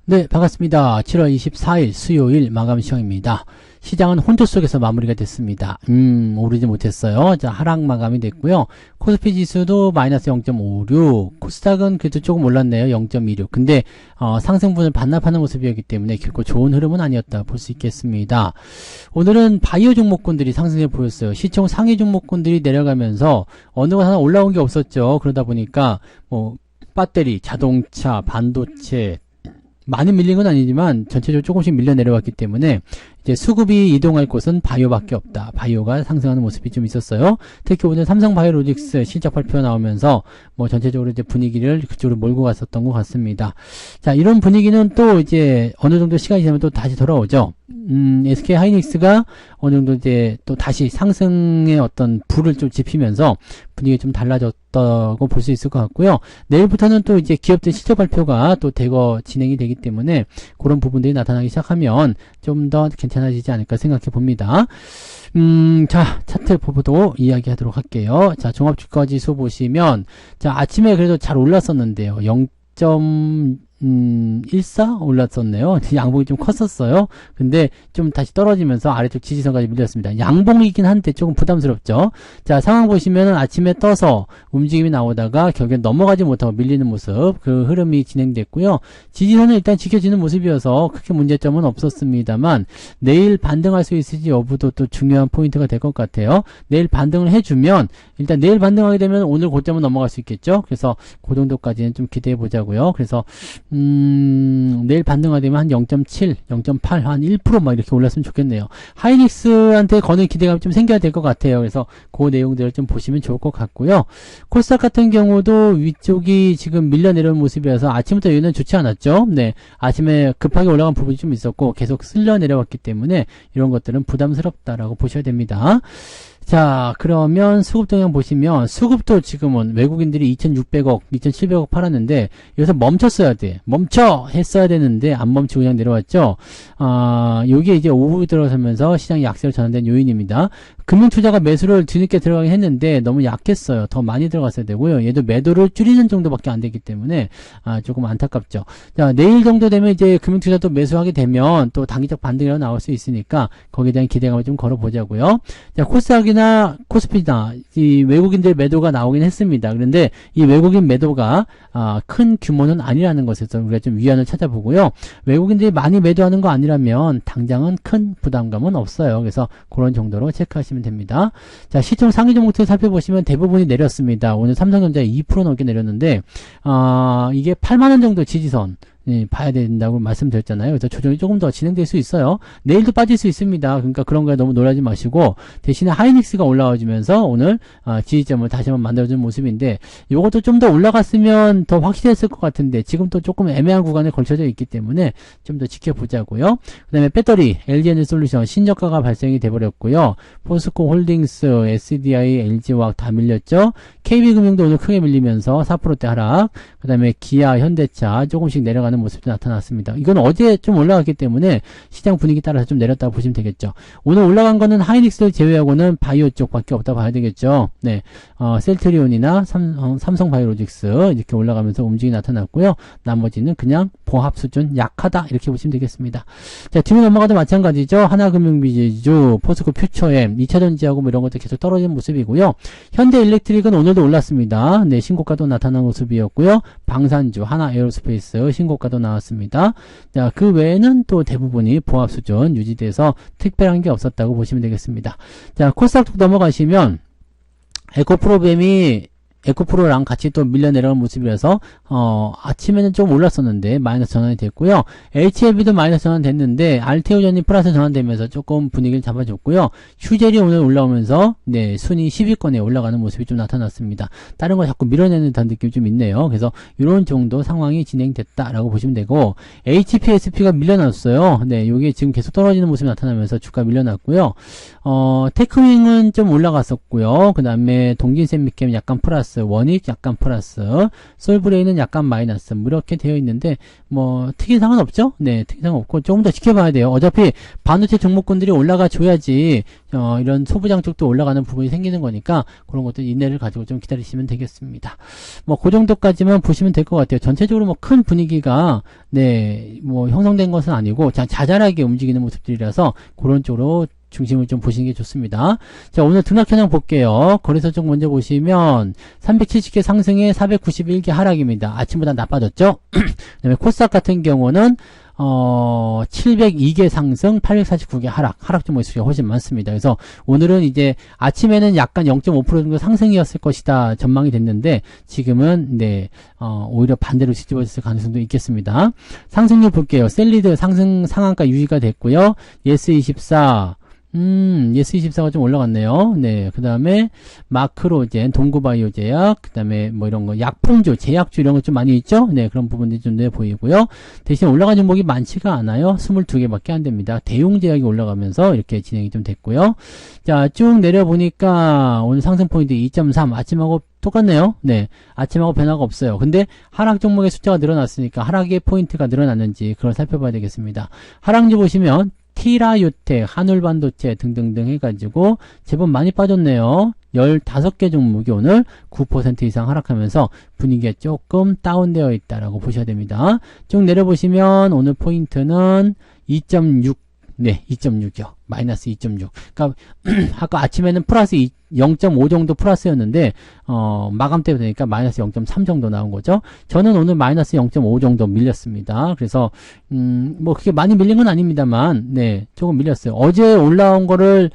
네, 반갑습니다. 7월 24일 수요일 마감 시황입니다. 시장은 혼조 속에서 마무리가 됐습니다. 오르지 못했어요. 자, 하락 마감이 됐고요. 코스피 지수도 마이너스 0.56, 코스닥은 그래도 조금 올랐네요. 0.26. 근데 상승분을 반납하는 모습이었기 때문에 결코 좋은 흐름은 아니었다 볼 수 있겠습니다. 오늘은 바이오 종목군들이 상승해 보였어요. 시총 상위 종목군들이 내려가면서 어느 것 하나 올라온 게 없었죠. 그러다 보니까 뭐 배터리, 자동차, 반도체 많이 밀린 건 아니지만 전체적으로 조금씩 밀려 내려왔기 때문에 이제 수급이 이동할 곳은 바이오밖에 없다. 바이오가 상승하는 모습이 좀 있었어요. 특히 오늘 삼성바이오로직스 실적 발표 나오면서 뭐 전체적으로 이제 분위기를 그쪽으로 몰고 갔었던 것 같습니다. 자, 이런 분위기는 또 이제 어느 정도 시간이 지나면 또 다시 돌아오죠. SK 하이닉스가 어느 정도 이제 또 다시 상승의 어떤 불을 좀 지피면서 분위기가 좀 달라졌다고 볼 수 있을 것 같고요. 내일부터는 또 이제 기업들 실적 발표가 또 대거 진행이 되기 때문에 그런 부분들이 나타나기 시작하면 좀 더 괜찮아지지 않을까 생각해 봅니다. 자, 차트 보도 이야기하도록 할게요. 자, 종합주가지수 보시면, 자, 아침에 그래도 잘 올랐었는데요. 0.14 올랐었네요. 양봉이 좀 컸었어요. 근데 좀 다시 떨어지면서 아래쪽 지지선까지 밀렸습니다. 양봉이긴 한데 조금 부담스럽죠. 자, 상황 보시면은 아침에 떠서 움직임이 나오다가 결국엔 넘어가지 못하고 밀리는 모습, 그 흐름이 진행됐고요. 지지선은 일단 지켜지는 모습이어서 크게 문제점은 없었습니다만 내일 반등할 수 있을지 여부도 또 중요한 포인트가 될 것 같아요. 내일 반등을 해주면 일단 내일 반등하게 되면 오늘 고점은 넘어갈 수 있겠죠. 그래서 그 정도까지는 좀 기대해 보자고요. 그래서 내일 반등하되면 한 0.7, 0.8, 한 1% 막 이렇게 올랐으면 좋겠네요. 하이닉스한테 거는 기대감이 좀 생겨야 될 것 같아요. 그래서 그 내용들을 좀 보시면 좋을 것 같고요. 코스닥 같은 경우도 위쪽이 지금 밀려 내려온 모습이어서 아침부터 여기는 좋지 않았죠. 네. 아침에 급하게 올라간 부분이 좀 있었고 계속 쓸려 내려왔기 때문에 이런 것들은 부담스럽다라고 보셔야 됩니다. 자, 그러면 수급 동향 보시면 수급도 지금은 외국인들이 2,600억, 2,700억 팔았는데 여기서 멈췄어야 돼. 멈춰! 했어야 되는데 안 멈추고 그냥 내려왔죠. 요게 이제 오후 들어서면서 시장이 약세로 전환된 요인입니다. 금융투자가 매수를 뒤늦게 들어가긴 했는데 너무 약했어요. 더 많이 들어갔어야 되고요. 얘도 매도를 줄이는 정도밖에 안 되기 때문에 조금 안타깝죠. 자, 내일 정도 되면 이제 금융투자도 매수하게 되면 또 단기적 반등이라고 나올 수 있으니까 거기에 대한 기대감을 좀 걸어보자고요. 자, 코스닥이나 코스피나 이 외국인들 매도가 나오긴 했습니다. 그런데 이 외국인 매도가 큰 규모는 아니라는 것에서 우리가 좀 위안을 찾아보고요. 외국인들이 많이 매도하는 거 아니라면 당장은 큰 부담감은 없어요. 그래서 그런 정도로 체크하시면 됩니다. 자, 시총 상위 종목들 살펴보시면 대부분이 내렸습니다. 오늘 삼성전자 2% 넘게 내렸는데 이게 8만원 정도 지지선 봐야 된다고 말씀드렸잖아요. 그래서 조정이 조금 더 진행될 수 있어요. 내일도 빠질 수 있습니다. 그러니까 그런 거에 너무 놀라지 마시고 대신에 하이닉스가 올라와주면서 오늘 지지점을 다시 한번 만들어주는 모습인데 이것도 좀 더 올라갔으면 더 확실했을 것 같은데 지금 또 조금 애매한 구간에 걸쳐져 있기 때문에 좀 더 지켜보자고요. 그 다음에 배터리 LG에너지솔루션 신저가가 발생이 돼버렸고요. 포스코 홀딩스, SDI, LG화학 다 밀렸죠. KB금융도 오늘 크게 밀리면서 4%대 하락. 그 다음에 기아, 현대차 조금씩 내려가는 모습이 나타났습니다. 이건 어제 좀 올라갔기 때문에 시장 분위기 따라서 좀 내렸다고 보시면 되겠죠. 오늘 올라간 거는 하이닉스를 제외하고는 바이오 쪽밖에 없다고 봐야 되겠죠. 네, 셀트리온이나 삼성바이오로직스 이렇게 올라가면서 움직임이 나타났고요. 나머지는 그냥 보합 수준 약하다 이렇게 보시면 되겠습니다. 자, 뒤로 넘어가도 마찬가지죠. 하나금융비주, 포스코 퓨처엠, 2차전지하고 뭐 이런 것도 계속 떨어지는 모습이고요. 현대일렉트릭은 오늘도 올랐습니다. 네, 신고가도 나타난 모습이었고요. 방산주, 하나에어로스페이스 신고가도 나왔습니다. 자, 그 외에는 또 대부분이 보합 수준 유지돼서 특별한 게 없었다고 보시면 되겠습니다. 자, 코스닥 넘어가시면 에코프로랑 같이 또 밀려 내려온 모습이라서 아침에는 좀 올랐었는데 마이너스 전환이 됐고요. HLB도 마이너스 전환 됐는데 알테오전이 플러스 전환되면서 조금 분위기를 잡아줬고요. 휴젤이 오늘 올라오면서 네, 순위 10위권에 올라가는 모습이 좀 나타났습니다. 다른 거 자꾸 밀어내는 듯한 느낌이 좀 있네요. 그래서 이런 정도 상황이 진행됐다라고 보시면 되고 HPSP가 밀려났어요. 네, 요게 지금 계속 떨어지는 모습이 나타나면서 주가 밀려났고요. 테크윙은 좀 올라갔었고요. 그 다음에 동진세미캠 약간 플러스 플러스, 원익 약간 플러스, 솔브레인은 약간 마이너스, 뭐 이렇게 되어 있는데 뭐 특이사항은 없죠? 네, 특이사항 없고 조금 더 지켜봐야 돼요. 어차피 반도체 종목군들이 올라가 줘야지 이런 소부장 쪽도 올라가는 부분이 생기는 거니까 그런 것들 인내를 가지고 좀 기다리시면 되겠습니다. 뭐 그 정도까지만 보시면 될 것 같아요. 전체적으로 뭐 큰 분위기가 네, 뭐 형성된 것은 아니고 자잘하게 움직이는 모습들이라서 그런 쪽으로 중심을 좀 보시는 게 좋습니다. 자, 오늘 등락 현황 볼게요. 거래소 쪽 먼저 보시면 370개 상승에 491개 하락입니다. 아침보다 나빠졌죠? 그다음에 코스닥 같은 경우는 702개 상승, 849개 하락 좀 모습이 훨씬 많습니다. 그래서 오늘은 이제 아침에는 약간 0.5% 정도 상승이었을 것이다 전망이 됐는데 지금은 네, 오히려 반대로 뒤집어졌을 가능성도 있겠습니다. 상승률 볼게요. 셀리드 상승 상한가 유지가 됐고요. 예스24 예스24가 좀 올라갔네요. 네. 그 다음에, 마크로젠, 동구바이오 제약, 그 다음에 뭐 이런 거, 약품주, 제약주 이런 거 좀 많이 있죠? 네. 그런 부분들이 좀 내 보이고요. 대신 올라간 종목이 많지가 않아요. 22개밖에 안 됩니다. 대용제약이 올라가면서 이렇게 진행이 좀 됐고요. 자, 쭉 내려보니까, 오늘 상승 포인트 2.3, 아침하고 똑같네요. 네. 아침하고 변화가 없어요. 근데 하락 종목의 숫자가 늘어났으니까 하락의 포인트가 늘어났는지 그걸 살펴봐야 되겠습니다. 하락지 보시면, 티라유텍, 한울반도체 등등등 해가지고 제법 많이 빠졌네요. 15개 종목이 오늘 9% 이상 하락하면서 분위기가 조금 다운되어 있다라고 보셔야 됩니다. 쭉 내려보시면 오늘 포인트는 2.6, 네, 2.6이요. 마이너스 2.6. 그러니까 아까 아침에는 플러스 0.5 정도 플러스였는데 마감 때 되니까 마이너스 0.3 정도 나온 거죠. 저는 오늘 마이너스 0.5 정도 밀렸습니다. 그래서 뭐 그게 많이 밀린 건 아닙니다만 네, 조금 밀렸어요. 어제 올라온 거를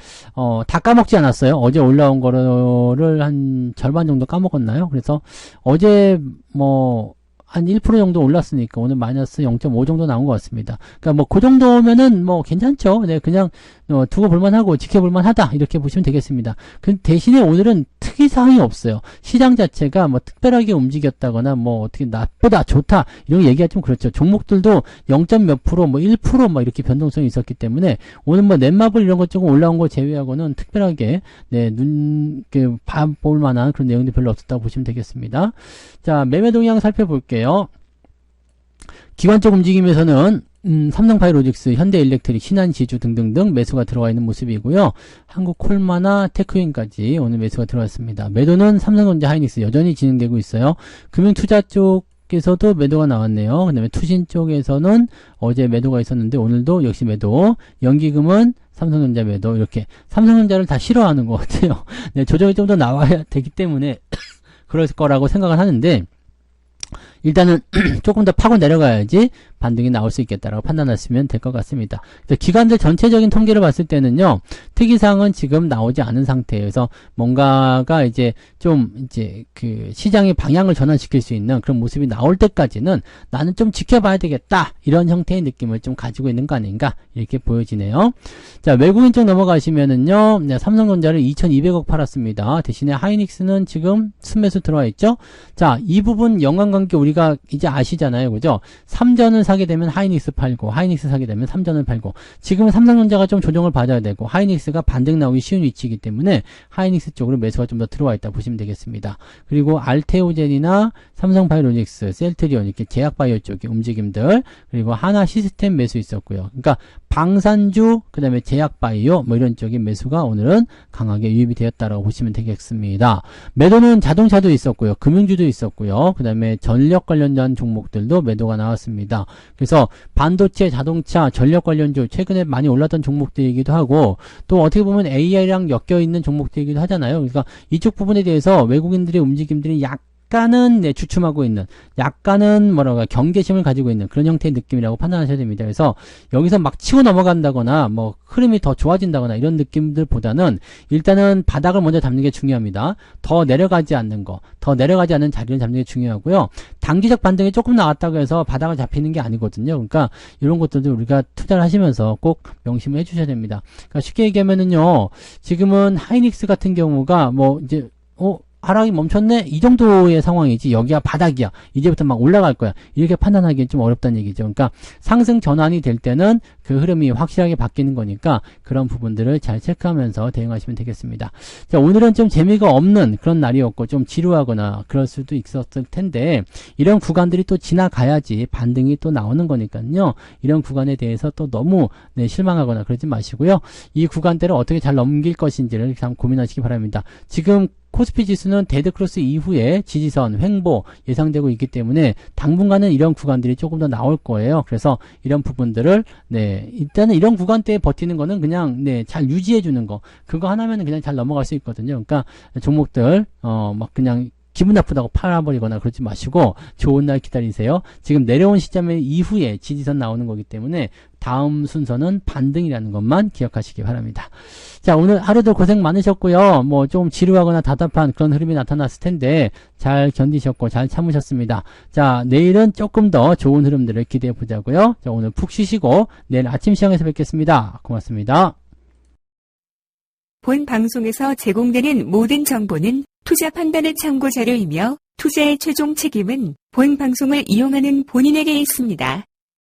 다 까먹지 않았어요. 어제 올라온 거를 한 절반 정도 까먹었나요? 그래서 어제 뭐 한 1% 정도 올랐으니까 오늘 마이너스 0.5 정도 나온 것 같습니다. 그러니까 뭐 그 정도면은 뭐 괜찮죠. 네, 그냥 두고 볼만하고 지켜볼만하다 이렇게 보시면 되겠습니다. 그 대신에 오늘은 특이사항이 없어요. 시장 자체가 뭐 특별하게 움직였다거나 뭐 어떻게 나쁘다 좋다 이런 거 얘기가 좀 그렇죠. 종목들도 0. 몇 프로 뭐 1% 뭐 이렇게 변동성이 있었기 때문에 오늘 뭐 넷마블 이런 것 조금 올라온 거 제외하고는 특별하게 네, 봐볼 만한 그런 내용들이 별로 없었다고 보시면 되겠습니다. 자, 매매 동향 살펴볼게요. 기관적 움직임에서는 삼성바이오로직스, 현대일렉트릭, 신한지주 등등등 매수가 들어와 있는 모습이고요. 한국콜마나 테크윈까지 오늘 매수가 들어왔습니다. 매도는 삼성전자, 하이닉스 여전히 진행되고 있어요. 금융투자 쪽에서도 매도가 나왔네요. 그 다음에 투신 쪽에서는 어제 매도가 있었는데 오늘도 역시 매도. 연기금은 삼성전자 매도. 이렇게 삼성전자를 다 싫어하는 것 같아요. 네, 조정이 좀 더 나와야 되기 때문에 그럴 거라고 생각을 하는데 일단은 조금 더 파고 내려가야지 반등이 나올 수 있겠다라고 판단하시면 될 것 같습니다. 그래서 기관들 전체적인 통계를 봤을 때는요, 특이사항은 지금 나오지 않은 상태에서 뭔가가 이제 좀 이제 그 시장의 방향을 전환시킬 수 있는 그런 모습이 나올 때까지는 나는 좀 지켜봐야 되겠다 이런 형태의 느낌을 좀 가지고 있는 거 아닌가 이렇게 보여지네요. 자, 외국인 쪽 넘어가시면은요, 네, 삼성전자를 2,200억 팔았습니다. 대신에 하이닉스는 지금 순매수 들어와 있죠. 자, 이 부분 연관관계 우리가 이제 아시잖아요, 그죠? 삼전을 사게 되면 하이닉스 팔고 하이닉스 사게 되면 삼전을 팔고 지금은 삼성전자가 좀 조정을 받아야 되고 하이닉스가 반등 나오기 쉬운 위치이기 때문에 하이닉스 쪽으로 매수가 좀 더 들어와 있다 보시면 되겠습니다. 그리고 알테오젠이나 삼성바이오로직스, 셀트리온 이렇게 제약바이오 쪽의 움직임들 그리고 하나 시스템 매수 있었고요. 그러니까 방산주 그 다음에 제약바이오 뭐 이런 쪽의 매수가 오늘은 강하게 유입이 되었다라고 보시면 되겠습니다. 매도는 자동차도 있었고요. 금융주도 있었고요. 그 다음에 전력 관련된 종목들도 매도가 나왔습니다. 그래서 반도체, 자동차, 전력 관련주 최근에 많이 올랐던 종목들이기도 하고 또 어떻게 보면 AI랑 엮여있는 종목들이기도 하잖아요. 그러니까 이쪽 부분에 대해서 외국인들의 움직임들이 약간은 네, 주춤하고 있는 약간은 뭐랄까 경계심을 가지고 있는 그런 형태의 느낌이라고 판단하셔야 됩니다. 그래서 여기서 막 치고 넘어간다거나 뭐 흐름이 더 좋아진다거나 이런 느낌들보다는 일단은 바닥을 먼저 잡는 게 중요합니다. 더 내려가지 않는 거, 더 내려가지 않는 자리를 잡는 게 중요하고요. 단기적 반등이 조금 나왔다고 해서 바닥을 잡히는 게 아니거든요. 그러니까 이런 것들도 우리가 투자를 하시면서 꼭 명심을 해주셔야 됩니다. 그러니까 쉽게 얘기하면은요, 지금은 하이닉스 같은 경우가 뭐 이제 하락이 멈췄네? 이 정도의 상황이지 여기가 바닥이야. 이제부터 막 올라갈 거야. 이렇게 판단하기는 좀 어렵다는 얘기죠. 그러니까 상승 전환이 될 때는 그 흐름이 확실하게 바뀌는 거니까 그런 부분들을 잘 체크하면서 대응하시면 되겠습니다. 자, 오늘은 좀 재미가 없는 그런 날이었고 좀 지루하거나 그럴 수도 있었을 텐데 이런 구간들이 또 지나가야지 반등이 또 나오는 거니까요. 이런 구간에 대해서 또 너무 실망하거나 그러지 마시고요. 이 구간대를 어떻게 잘 넘길 것인지를 참 고민하시기 바랍니다. 지금 코스피 지수는 데드크로스 이후에 지지선, 횡보 예상되고 있기 때문에 당분간은 이런 구간들이 조금 더 나올 거예요. 그래서 이런 부분들을 일단은 이런 구간대에 버티는 거는 그냥 잘 유지해 주는 거. 그거 하나면은 그냥 잘 넘어갈 수 있거든요. 그러니까 종목들 막 그냥 기분 나쁘다고 팔아버리거나 그러지 마시고 좋은 날 기다리세요. 지금 내려온 시점 이후에 지지선 나오는 거기 때문에 다음 순서는 반등이라는 것만 기억하시기 바랍니다. 자, 오늘 하루도 고생 많으셨고요. 뭐 좀 지루하거나 답답한 그런 흐름이 나타났을 텐데 잘 견디셨고 잘 참으셨습니다. 자, 내일은 조금 더 좋은 흐름들을 기대해 보자고요. 자, 오늘 푹 쉬시고 내일 아침 시장에서 뵙겠습니다. 고맙습니다. 본 방송에서 제공되는 모든 정보는 투자 판단의 참고 자료이며 투자의 최종 책임은 본 방송을 이용하는 본인에게 있습니다.